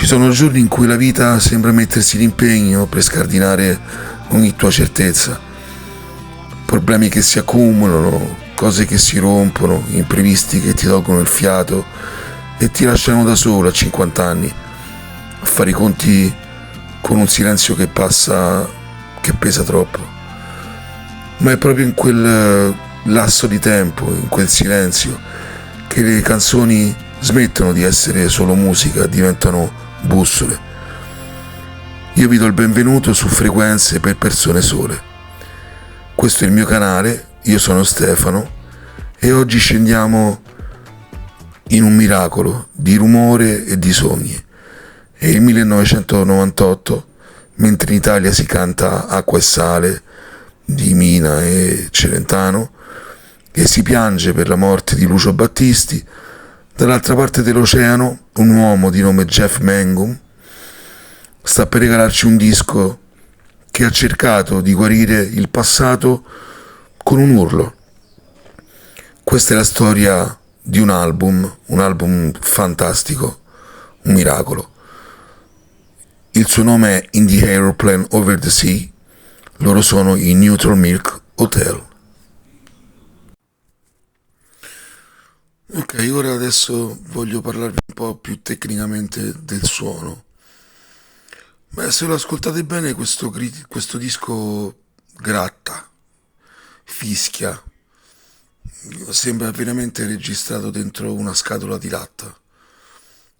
sono giorni in cui la vita sembra mettersi l'impegno per scardinare ogni tua certezza. Problemi che si accumulano, cose che si rompono, imprevisti che ti tolgono il fiato e ti lasciano da solo a 50 anni, a fare i conti con un silenzio che passa, che pesa troppo. Ma è proprio in quel lasso di tempo, in quel silenzio, che le canzoni smettono di essere solo musica, diventano bussole. Io vi do il benvenuto su Frequenze per persone sole. Questo è il mio canale, io sono Stefano e oggi scendiamo in un miracolo di rumore e di sogni. È il 1998, mentre in Italia si canta Acqua e Sale di Mina e Celentano e si piange per la morte di Lucio Battisti. Dall'altra parte dell'oceano un uomo di nome Jeff Mangum sta per regalarci un disco che ha cercato di guarire il passato con un urlo. Questa è la storia di un album fantastico, un miracolo. Il suo nome è In the Aeroplane Over the Sea, loro sono i Neutral Milk Hotel. Ok, ora adesso voglio parlarvi un po' più tecnicamente del suono. Beh, se lo ascoltate bene questo disco gratta, fischia, sembra veramente registrato dentro una scatola di latta.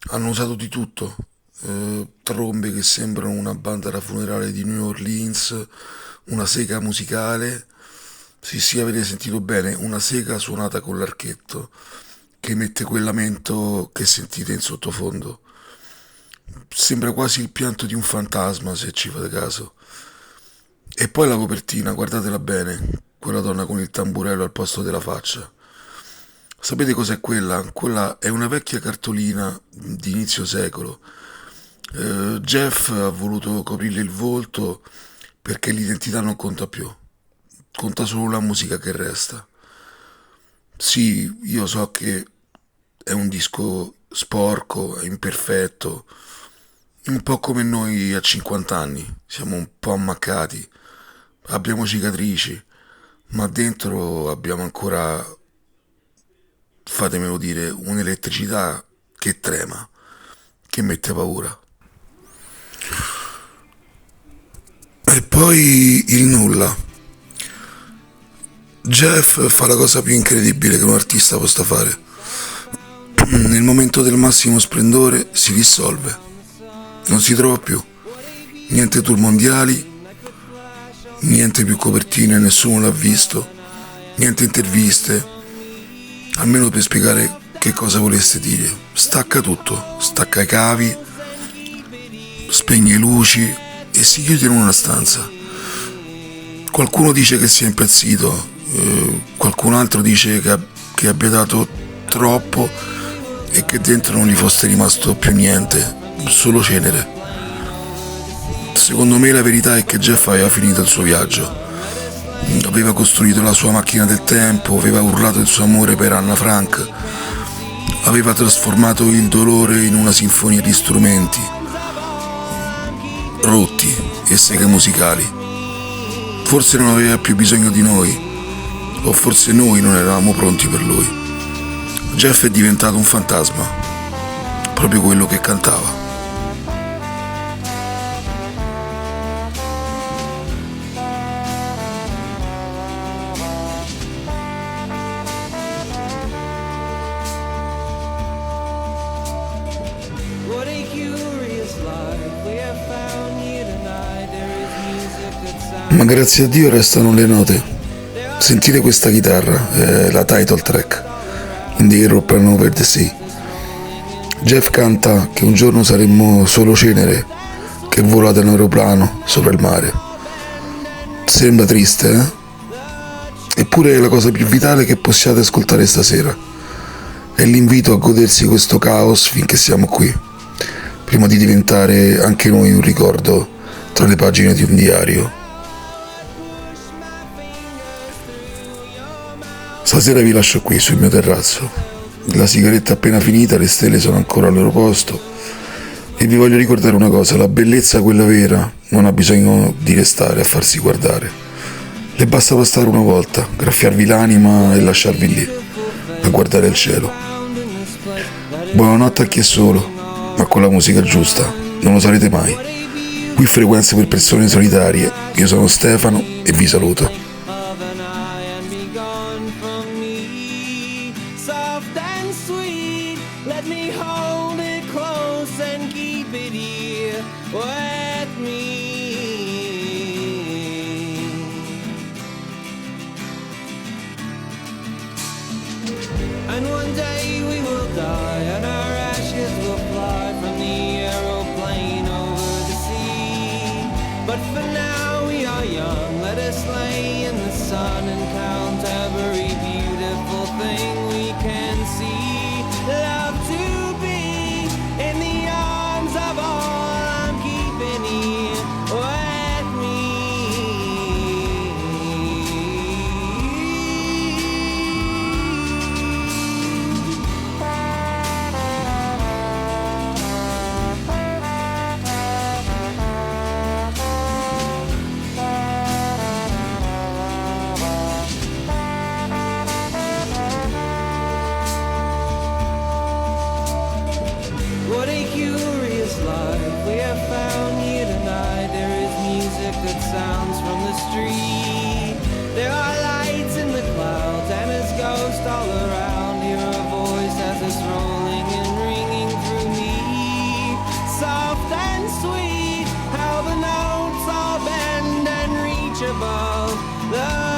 Hanno usato di tutto, trombe che sembrano una banda da funerale di New Orleans, una sega musicale, sì avete sentito bene, una sega suonata con l'archetto, che emette quel lamento che sentite in sottofondo. Sembra quasi il pianto di un fantasma, se ci fate caso. E poi la copertina, guardatela bene, quella donna con il tamburello al posto della faccia. Sapete cos'è quella? Quella è una vecchia cartolina di inizio secolo. Jeff ha voluto coprirle il volto perché l'identità non conta più, conta solo la musica che resta. Sì, io so che è un disco sporco, è imperfetto, un po' come noi a 50 anni, siamo un po' ammaccati, abbiamo cicatrici, ma dentro abbiamo ancora, fatemelo dire, un'elettricità che trema, che mette paura. E poi il nulla. Jeff fa la cosa più incredibile che un artista possa fare. Nel momento del massimo splendore si dissolve. Non si trova più. Niente tour mondiali, niente più copertine, nessuno l'ha visto, niente interviste, almeno per spiegare che cosa volesse dire. Stacca tutto, stacca i cavi, spegne le luci e si chiude in una stanza. Qualcuno dice che sia impazzito, qualcun altro dice che abbia dato troppo e che dentro non gli fosse rimasto più niente, solo cenere. Secondo me la verità è che Jeff aveva finito il suo viaggio, aveva costruito la sua macchina del tempo, aveva urlato il suo amore per Anna Frank, aveva trasformato il dolore in una sinfonia di strumenti rotti e seghe musicali. Forse non aveva più bisogno di noi, o forse noi non eravamo pronti per lui. Jeff è diventato un fantasma, proprio quello che cantava. Ma grazie a Dio restano le note. Sentite questa chitarra, è la title track, In the Aeroplane Over the Sea. Jeff canta che un giorno saremmo solo cenere che volate in un aeroplano sopra il mare. Sembra triste, eh? Eppure è la cosa più vitale che possiate ascoltare stasera. È l'invito a godersi questo caos finché siamo qui, prima di diventare anche noi un ricordo tra le pagine di un diario. Stasera vi lascio qui sul mio terrazzo. La sigaretta appena finita, le stelle sono ancora al loro posto E vi voglio ricordare una cosa, la bellezza, quella vera, non ha bisogno di restare a farsi guardare. Le basta bastare una volta, graffiarvi l'anima e lasciarvi lì, a guardare il cielo. Buonanotte a chi è solo, ma con la musica giusta, non lo sarete mai. Qui frequenze per persone solitarie, io sono Stefano e vi saluto. Let me hold it close and keep it here with me. And one day we will die and our ashes will fly from the aeroplane over the sea. But for now we are young, let us lay in the sun and count every beautiful thing we can see. Love to be in the arms of all I'm keeping here with me. What a curious life we have found here tonight. There is music that sounds from the street. There are lights in the clouds and its ghost all around. Hear a voice as it's rolling and ringing through me. Soft and sweet, how the notes all bend and reach above the